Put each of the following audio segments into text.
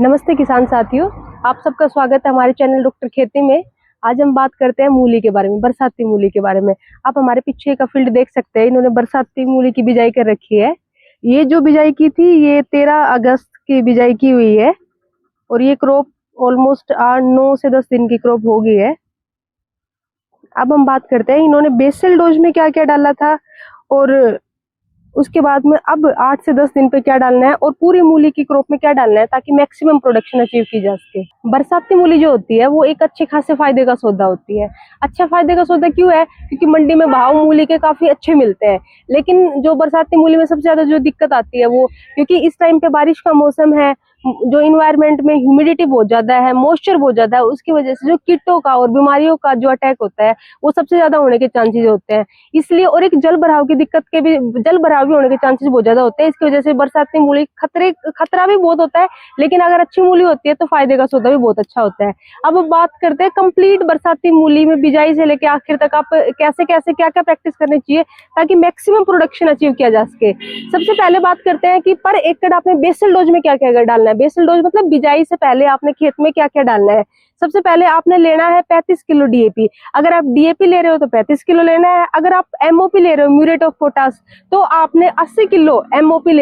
नमस्ते किसान साथियों, आप सबका स्वागत है हमारे चैनल डॉक्टर खेती में। आज हम बात करते हैं मूली के बारे में, बरसाती मूली के बारे में। आप हमारे पीछे का फील्ड देख सकते हैं, इन्होंने बरसाती मूली की बिजाई कर रखी है। ये जो बिजाई की थी ये 13 अगस्त की बिजाई की हुई है और ये क्रॉप ऑलमोस्ट 9 से 10 दिन की क्रॉप हो गई है। अब हम बात करते हैं इन्होंने बेसल डोज में क्या क्या डाला था और उसके बाद में अब 8 से 10 दिन पे क्या डालना है और पूरी मूली की क्रॉप में क्या डालना है ताकि मैक्सिमम प्रोडक्शन अचीव की जा सके। बरसाती मूली जो होती है वो एक अच्छे खासे फायदे का सौदा होती है। अच्छा फायदे का सौदा क्यों है? क्योंकि मंडी में भाव मूली के काफी अच्छे मिलते हैं, लेकिन जो बरसाती मूली में सबसे ज्यादा जो दिक्कत आती है वो क्योंकि इस टाइम पे बारिश का मौसम है, जो इन्वायरमेंट में ह्यूमिडिटी बहुत ज्यादा है, मॉइस्चर बहुत ज्यादा है, उसकी वजह से जो कीटों का और बीमारियों का जो अटैक होता है वो सबसे ज्यादा होने के चांसेस होते हैं। इसलिए और एक जल भराव की दिक्कत के भी, जल भराव भी होने के चांसेस बहुत ज्यादा होते हैं। इसकी वजह से बरसाती मूली खतरा भी बहुत होता है, लेकिन अगर अच्छी मूली होती है तो फायदे का सौदा भी बहुत अच्छा होता है। अब बात करते हैं कंप्लीट बरसाती मूली में बिजाई से लेके आखिर तक आप कैसे कैसे क्या क्या प्रैक्टिस करनी चाहिए ताकि मैक्सिमम प्रोडक्शन अचीव किया जा सके। सबसे पहले बात करते हैं कि पर एकड़ आपने बेसल डोज में क्या क्या डालना है। बेसल डोज मतलब बिजाई से पहले आपने खेत में क्या क्या डालना है। सबसे पहले आपने लेना है 35 किलो डीएपी। अगर आप डीएपी ले रहे हो तो 35 किलो लेना है। अगर आप एमओपी ले रहे हो, म्यूरेट ऑफ पोटास, तो आपने 80 किलो एमओपी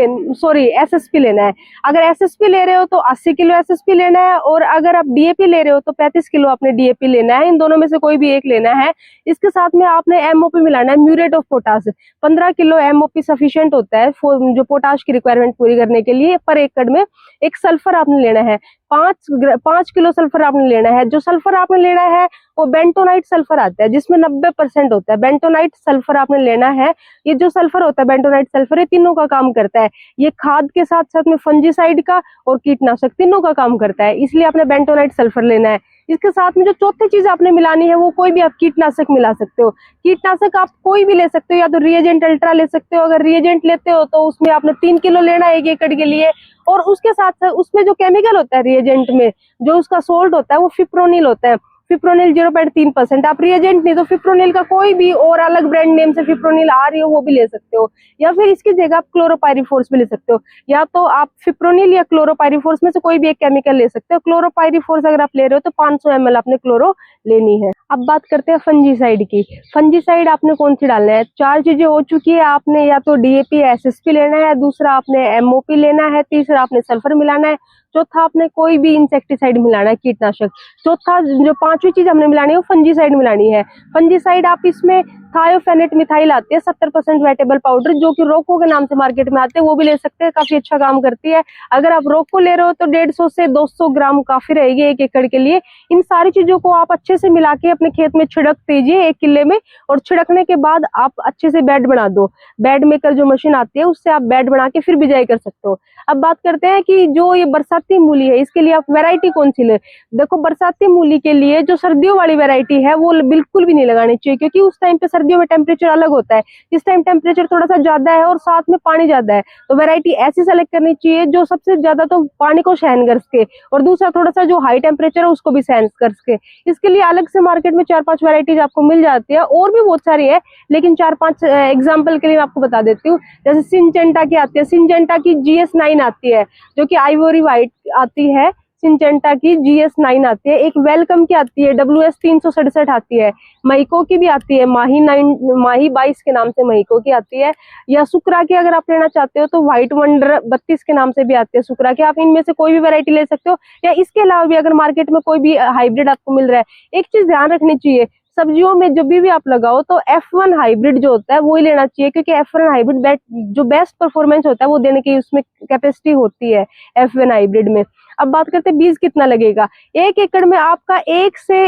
एसएसपी लेना है। अगर एसएसपी ले रहे हो तो 80 किलो एसएसपी लेना है और अगर आप डीएपी ले रहे हो तो 35 किलो आपने डीएपी लेना है। इन दोनों में से कोई भी एक लेना है। इसके साथ में आपने एमओपी मिलाना है, muriate of potash. 15 kilo MOP sufficient होता है जो पोटाश की रिक्वायरमेंट पूरी करने के लिए पर एकड़ में। एक सल्फर आपने लेना है, 5 किलो सल्फर आपने लेना है। जो सल्फर आपने लेना है वो बेंटोनाइट सल्फर आता है जिसमें 90% होता है। बेंटोनाइट सल्फर आपने लेना है। ये जो सल्फर होता है बेंटोनाइट सल्फर, ये तीनों का काम करता है। ये खाद के साथ साथ में फंजीसाइड का और कीटनाशक तीनों का काम करता है, इसलिए आपने बेंटोनाइट सल्फर लेना है। इसके साथ में जो चौथी चीज आपने मिलानी है वो कोई भी आप कीटनाशक मिला सकते हो। कीटनाशक आप कोई भी ले सकते हो, या तो रिएजेंट अल्ट्रा ले सकते हो। अगर रिएजेंट लेते हो तो उसमें आपने 3 किलो लेना है 1 एकड़ के लिए। और उसके साथ साथ उसमें जो केमिकल होता है रिएजेंट में, जो उसका सोल्ट होता है वो फिप्रोनिल होता है। फिप्रोनिल 0.3%। आप रिएजेंट नहीं तो फिप्रोनिल का कोई भी और अलग ब्रांड नेम से फिप्रोनिल आ रही हो वो भी ले सकते हो, या फिर इसकी जगह आप क्लोरोपाइरीफोर्स भी ले सकते हो। या तो आप फिप्रोनिल या क्लोरोपाइरीफोर्स में से कोई भी एक केमिकल ले सकते हो। क्लोरोपाइरीफोर्स अगर आप ले रहे हो तो 500 ml आपने क्लोरो लेनी है। अब बात करते हैं फंजीसाइड की। फंजीसाइड आपने कौन सी डालना है? 4 चीजें हो चुकी है। आपने या तो डीएपी एसएसपी लेना है, दूसरा आपने एमओपी लेना है, तीसरा आपने सल्फर मिलाना है, चौथा आपने कोई भी इंसेक्टिसाइड मिलाना है, कीटनाशक। चौथा जो 5वीं चीज हमने मिलानी है वो फंजीसाइड मिलानी है। फंजीसाइड आप इसमें थायोफेनेट मिथाइल आती है 70% वेटेबल पाउडर, जो कि रोको के नाम से मार्केट में आते हैं, वो भी ले सकते हैं, काफी अच्छा काम करती है। अगर आप रोको ले रहे हो तो 150 से 200 ग्राम काफी रहेगी 1 एकड़ के लिए। इन सारी चीजों को आप अच्छे से मिला के अपने खेत में छिड़क दीजिए 1 किले में, और छिड़कने के बाद आप अच्छे से बेड बना दो। बेड मेकर जो मशीन आती है उससे आप बेड बना के फिर बिजाई कर सकते हो। अब बात करते हैं कि जो ये बरसाती मूली है इसके लिए आप वैरायटी कौन सी ले। देखो, बरसाती मूली के लिए जो सर्दियों वाली वैरायटी है वो बिल्कुल भी नहीं लगानी चाहिए, क्योंकि उस टाइम पे सर्दियों में टेम्परेचर अलग होता है। इस टाइम टेम्परेचर थोड़ा सा ज्यादा है और साथ में पानी ज्यादा है, तो वैरायटी ऐसी सेलेक्ट करनी चाहिए जो सबसे ज्यादा तो पानी को सहन कर सके और दूसरा थोड़ा सा जो हाई टेम्परेचर है उसको भी सहन कर सके। इसके लिए अलग से मार्केट में 4-5 वैरायटीज आपको मिल जाती है, और भी बहुत सारी है, लेकिन 4-5 एग्जाम्पल के लिए मैं आपको बता देती हूँ। जैसे सिंजेंटा की आती है, सिंजेंटा की GS9 आती है जो कि आइवोरी व्हाइट आती है। सिंजेंटा की GS9 आती है। एक वेलकम की आती है, WS 367 आती है। महिको की भी आती है, माही 22 के नाम से महिको की आती है। या सुकरा की अगर आप लेना चाहते हो तो व्हाइट वंडर 32 के नाम से भी आती है सुकरा की। आप इनमें से कोई भी वैरायटी ले सकते हो, या इसके अलावा भी अगर मार्केट में कोई भी हाइब्रिड आपको मिल रहा है। एक चीज ध्यान रखनी चाहिए, सब्जियों में जब भी आप लगाओ तो F1 हाइब्रिड जो होता है वो ही लेना चाहिए, क्योंकि F1 हाइब्रिड जो बेस्ट परफॉर्मेंस होता है वो देने की उसमें कैपेसिटी होती है F1 हाइब्रिड में। अब बात करते हैं बीज कितना लगेगा। 1 एकड़ में आपका 1 से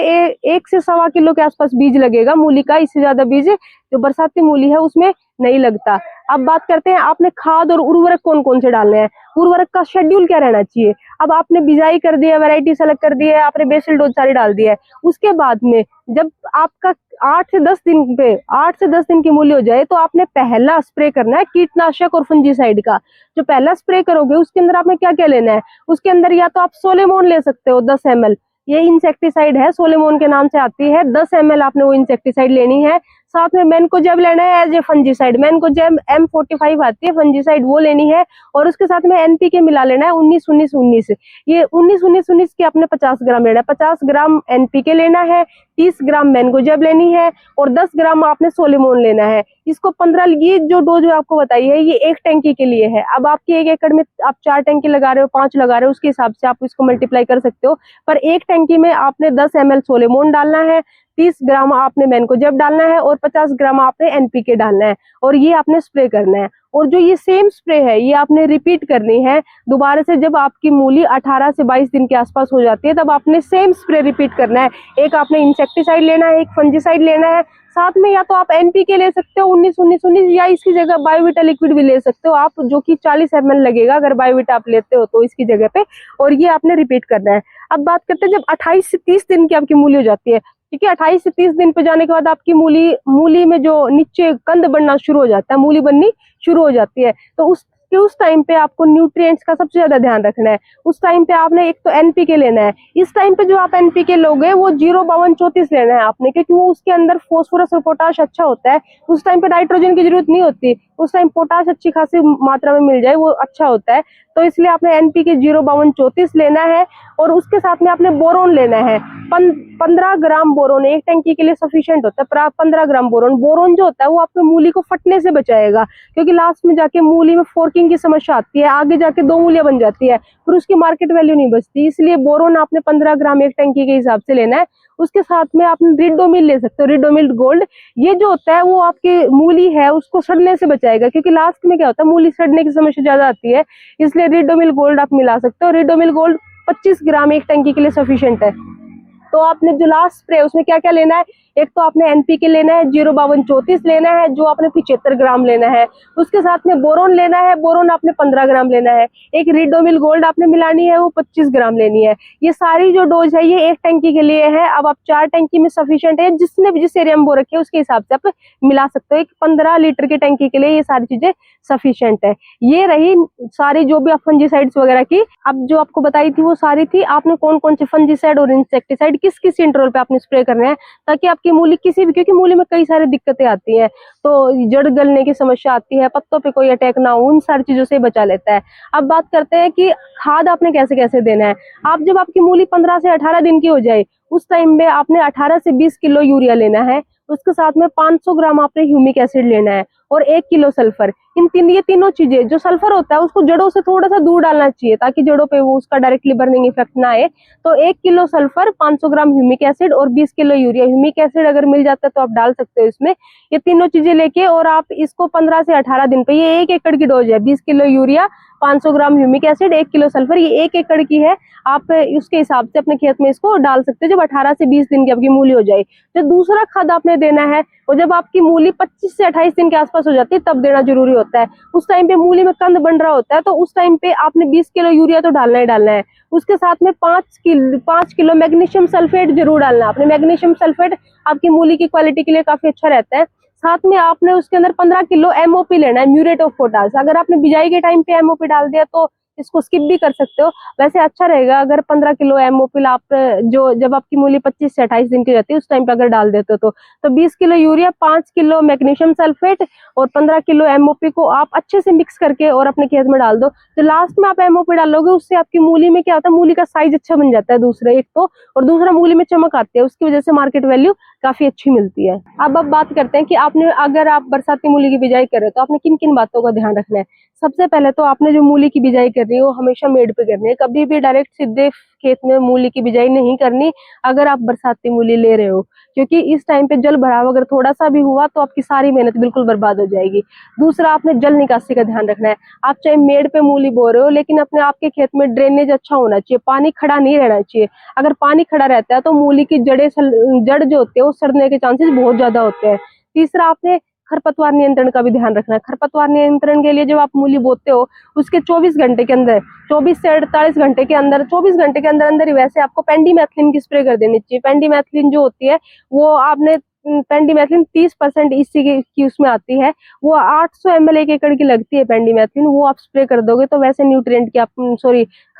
1.25 किलो के आसपास बीज लगेगा मूली का। इससे ज्यादा बीज जो बरसाती मूली है उसमें नहीं लगता। अब बात करते हैं आपने खाद और उर्वरक कौन कौन से डालने हैं, उर्वरक का शेड्यूल क्या रहना चाहिए। अब आपने बिजाई कर दिया, वैरायटी सेलेक्ट कर दी है, आपने बेसल डोज सारी डाल दी है, उसके बाद में जब आपका 8 से 10 दिन की मूली हो जाए तो आपने पहला स्प्रे करना है कीटनाशक और फंजीसाइड का। जो पहला स्प्रे करोगे उसके अंदर आपने क्या क्या लेना है, उसके अंदर या तो आप सोलेमोन ले सकते हो 10 ml, ये इंसेक्टिसाइड है, सोलेमोन के नाम से आती है। 10 ml आपने वो इंसेक्टिसाइड लेनी है। साथ में मैनकोजेब लेना है as a fungicide. Mancozeb M45 आती है फंजीसाइड, वो लेनी है। और उसके साथ में NPK मिला लेना है 19-19-19। ये 19-19-19 के आपने 50 ग्राम लेना है। 50 ग्राम NPK लेना है, 30 ग्राम मैनकोजेब लेनी है और 10 ग्राम आपने सोलेमोन लेना है। इसको 15, ये जो डोज आपको बताई है ये एक टैंकी के लिए है। अब आपके 1 एकड़ में आप 4 टैंकी लगा रहे हो, 5 लगा रहे हो, उसके हिसाब से आप इसको मल्टीप्लाई कर सकते हो। पर एक टैंकी में आपने 10 ml सोलेमोन डालना है, 30 ग्राम आपने मैनकोजेब डालना है और 50 ग्राम आपने NPK डालना है और ये आपने स्प्रे करना है। और जो ये सेम स्प्रे है ये आपने रिपीट करनी है दोबारा से। जब आपकी मूली 18 से 22 दिन के आसपास हो जाती है तब आपने सेम स्प्रे रिपीट करना है। एक आपने इंसेक्टिसाइड लेना है, एक फंजीसाइड लेना है, साथ में या तो आप NPK ले सकते हो 19-19-19 या इसकी जगह बायोविटा लिक्विड भी ले सकते हो आप, जो कि 40 ml लगेगा अगर बायोविटा आप लेते हो तो इसकी जगह पे। और ये आपने रिपीट करना है। अब बात करते हैं जब 28 से 30 दिन की आपकी मूली हो जाती है, ठीक है, 28 से 30 दिन पे जाने के बाद आपकी मूली में जो नीचे कंद बनना शुरू हो जाता है, मूली बननी शुरू हो जाती है, तो उस टाइम पे आपको न्यूट्रिएंट्स का सबसे ज्यादा ध्यान रखना है। उस टाइम पे आपने एक तो NPK लेना है। इस टाइम पे जो आप NPK लोगे वो 05234 लेना है आपने, क्योंकि वो उसके अंदर फास्फोरस और पोटाश अच्छा होता है। उस टाइम पे नाइट्रोजन की जरूरत नहीं होती, उस टाइम पोटाश अच्छी खासी मात्रा में मिल जाए वो अच्छा होता है। तो इसलिए आपने NPK 05234 लेना है और उसके साथ में आपने बोरोन लेना है। 15 ग्राम बोरोन एक टैंकी के लिए सफिशिएंट होता है। 15 ग्राम बोरोन जो होता है वो आपके मूली को फटने से बचाएगा, क्योंकि लास्ट में जाके मूली में फोर्किंग की समस्या आती है, आगे जाके 2 मूलियां बन जाती है, फिर उसकी मार्केट वैल्यू नहीं बचती। इसलिए बोरोन आपने 15 ग्राम एक टैंकी के हिसाब से लेना है। उसके साथ में आपने रिडोमिल ले सकते हो, रिडोमिल गोल्ड। ये जो होता है वो आपकी मूली है उसको सड़ने से बचाएगा, क्योंकि लास्ट में क्या होता है मूली सड़ने की समस्या ज्यादा आती है, इसलिए रिडोमिल गोल्ड आप मिला सकते हो। रिडोमिल गोल्ड 25 ग्राम एक टैंकी के लिए सफिशिएंट है। तो आपने जो लास्ट स्प्रे उसमें क्या क्या लेना है, एक तो आपने NPK लेना है 05234 लेना है जो आपने 75 ग्राम लेना है। उसके साथ में बोरोन लेना है, बोरोन आपने 15 ग्राम लेना है। एक रिडोमिल गोल्ड आपने मिलानी है, वो 25 ग्राम लेनी है। ये सारी जो डोज है ये एक टैंकी के लिए है। अब आप 4 टैंकी में सफिशिएंट है, जिसने भी जिस एरिया में बो रखे उसके हिसाब से आप मिला सकते हो। एक 15 लीटर की टैंकी के लिए ये सारी चीजें सफिशिएंट है। ये रही सारी जो भी आप फंजीसाइड्स वगैरह की। अब जो आपको बताई थी वो सारी थी, आपने कौन कौन से फंजीसाइड और इंसेक्टिसाइड किस किस इंटरवल पे आपने स्प्रे करना है, ताकि आपकी मूली किसी भी, क्योंकि मूली में कई सारी दिक्कतें आती हैं, तो जड़ गलने की समस्या आती है, पत्तों पे कोई अटैक ना हो, उन सारी चीजों से बचा लेता है। अब बात करते हैं कि खाद आपने कैसे कैसे देना है। आप जब आपकी मूली 15 से 18 दिन की हो जाए उस टाइम में आपने 18 से 20 किलो यूरिया लेना है। उसके साथ में 500 ग्राम आपने ह्यूमिक एसिड लेना है और 1 किलो सल्फर। ये तीनों चीजें, जो सल्फर होता है उसको जड़ों से थोड़ा सा दूर डालना चाहिए ताकि जड़ों पे वो उसका डायरेक्टली बर्निंग इफेक्ट ना आए। तो 1 किलो सल्फर, 500 ग्राम ह्यूमिक एसिड और 20 किलो यूरिया। ह्यूमिक एसिड अगर मिल जाता है तो आप डाल सकते हो इसमें। ये तीनों चीजें लेके और आप इसको 15 से 18 दिन पे, ये 1 एकड़ की डोज है, 20 किलो यूरिया, 500 ग्राम ह्यूमिक एसिड, 1 किलो सल्फर, ये 1 एकड़ की है। आप उसके हिसाब से अपने खेत में इसको डाल सकते हो जब 18 से 20 दिन की आपकी मूली हो जाए। जो दूसरा खाद आपने देना है वो जब आपकी मूली 25 से 28 दिन के आसपास हो जाती है तब देना जरूरी होता है। उस टाइम पे मूली में कंद बन रहा होता है, तो उस टाइम पे आपने 20 किलो यूरिया तो डालना ही डालना है। उसके साथ में 5 किलो मैग्नीशियम सल्फेट जरूर डालना है आपने। मैग्नीशियम सल्फेट आपकी मूली की क्वालिटी के लिए काफी अच्छा रहता है। साथ में आपने उसके अंदर 15 किलो MOP लेना है, म्यूरेट ऑफ पोटाश। अगर आपने बिजाई के टाइम पे MOP डाल दिया तो इसको स्किप भी कर सकते हो, वैसे अच्छा रहेगा अगर 15 किलो MOP आप जो जब आपकी मूली 25 से 28 दिन की रहती है उस टाइम पे अगर डाल देते हो तो 20 kilo urea, 5 kilo magnesium sulphate और 15 किलो MOP को आप अच्छे से मिक्स करके और अपने खेत में डाल दो। तो लास्ट में आप MOP डालोगे उससे आपकी मूली में क्या होता है, मूली का साइज अच्छा बन जाता है दूसरा, एक तो, और दूसरा मूली में चमक आती है, उसकी वजह से मार्केट वैल्यू काफी अच्छी मिलती है। अब बात करते हैं कि आपने अगर आप बरसाती मूली की बिजाई कर रहे हो तो आपने किन किन बातों का ध्यान रखना है। सबसे पहले तो आपने जो मूली की बिजाई कर रही है वो हमेशा मेड़ पे करनी है, कभी भी डायरेक्ट सीधे खेत में मूली की बिजाई नहीं करनी अगर आप बरसाती मूली ले रहे हो, क्योंकि इस टाइम पे जल भराव अगर थोड़ा सा भी हुआ तो आपकी सारी मेहनत बिल्कुल बर्बाद हो जाएगी। दूसरा, आपने जल निकासी का ध्यान रखना है। आप चाहे मेड़ पे मूली बो रहे हो लेकिन अपने आपके खेत में ड्रेनेज अच्छा होना चाहिए, पानी खड़ा नहीं रहना चाहिए। अगर पानी खड़ा रहता है तो मूली की जड़ जो होती है वो सड़ने के चांसेस बहुत ज्यादा होते हैं। तीसरा, आपने खरपतवार नियंत्रण का भी ध्यान रखना है। खरपतवार नियंत्रण के लिए जब आप मूली बोते हो उसके 24 घंटे के अंदर, 24 से 48 घंटे के अंदर, 24 घंटे के अंदर अंदर ही वैसे आपको पेंडीमेथलिन की स्प्रे कर देनी चाहिए। पेंडीमेथलिन जो होती है वो आपने पेंडीमेथलिन 30% ईसी की उसमें आती है, वो 800 ml 1 एकड़ की लगती है पेंडीमेथलिन, वो आप स्प्रे कर दोगे तो वैसे न्यूट्रिएंट की आप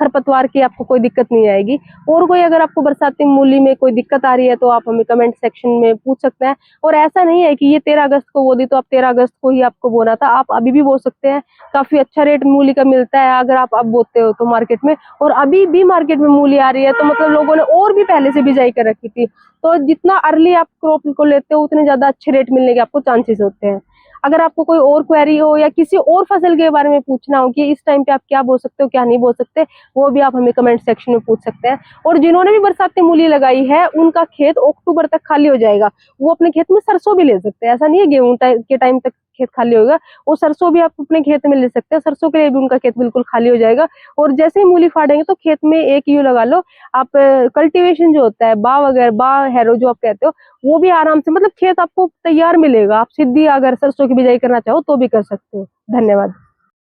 खरपतवार की आपको कोई दिक्कत नहीं आएगी। और कोई अगर आपको बरसाती मूली में कोई दिक्कत आ रही है तो आप हमें कमेंट सेक्शन में पूछ सकते हैं। और ऐसा नहीं है कि ये 13 अगस्त को बो दी तो आप 13 अगस्त को ही आपको बोना था, आप अभी भी बो सकते हैं। काफी अच्छा रेट मूली का मिलता है अगर आप अब बोते हो तो मार्केट में। और अभी भी मार्केट में मूली आ रही है तो मतलब लोगों ने और भी पहले से बिजाई कर रखी थी। तो जितना अर्ली आप क्रॉप को लेते हो उतने ज्यादा अच्छे रेट मिलने के आपको चांसेस होते हैं। अगर आपको कोई और क्वेरी हो या किसी और फसल के बारे में पूछना हो कि इस टाइम पे आप क्या बो सकते हो क्या नहीं बो सकते, वो भी आप हमें कमेंट सेक्शन में पूछ सकते हैं। और जिन्होंने भी बरसाती मूली लगाई है उनका खेत अक्टूबर तक खाली हो जाएगा, वो अपने खेत में सरसों भी ले सकते हैं। ऐसा नहीं है गेहूं के टाइम तक खेत खाली होगा, वो सरसों भी आप अपने खेत में ले सकते हैं। सरसों के लिए भी उनका खेत बिल्कुल खाली हो जाएगा। और जैसे ही मूली फाड़ेंगे तो खेत में एक यूं लगा लो आप, कल्टीवेशन जो होता है बा वगैरह बा हैरो जो आप कहते हो, वो भी आराम से मतलब खेत आपको तैयार मिलेगा। आप सीधी अगर सरसों की बिजाई करना चाहो तो भी कर सकते हो। धन्यवाद।